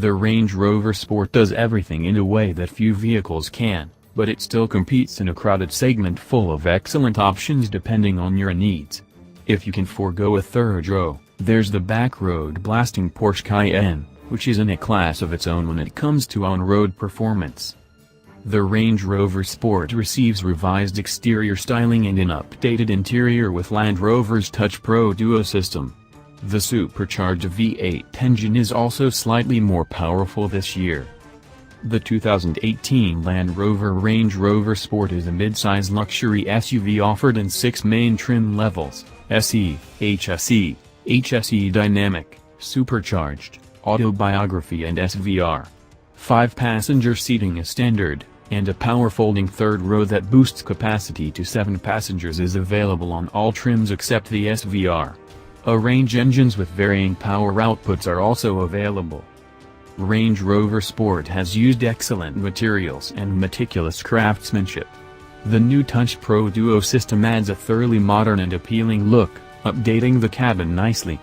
The Range Rover Sport does everything in a way that few vehicles can, but it still competes in a crowded segment full of excellent options depending on your needs. If you can forego a third row, there's the back-road blasting Porsche Cayenne, which is in a class of its own when it comes to on-road performance. The Range Rover Sport receives revised exterior styling and an updated interior with Land Rover's Touch Pro Duo system. The supercharged V8 engine is also slightly more powerful this year. The 2018 Land Rover Range Rover Sport is a mid-size luxury SUV offered in 6 main trim levels: SE, HSE, HSE Dynamic, Supercharged, Autobiography and SVR. 5-passenger seating is standard, and a power-folding third row that boosts capacity to 7 passengers is available on all trims except the SVR. Range engines with varying power outputs are also available. Range Rover Sport has used excellent materials and meticulous craftsmanship. The new Touch Pro Duo system adds a thoroughly modern and appealing look, updating the cabin nicely.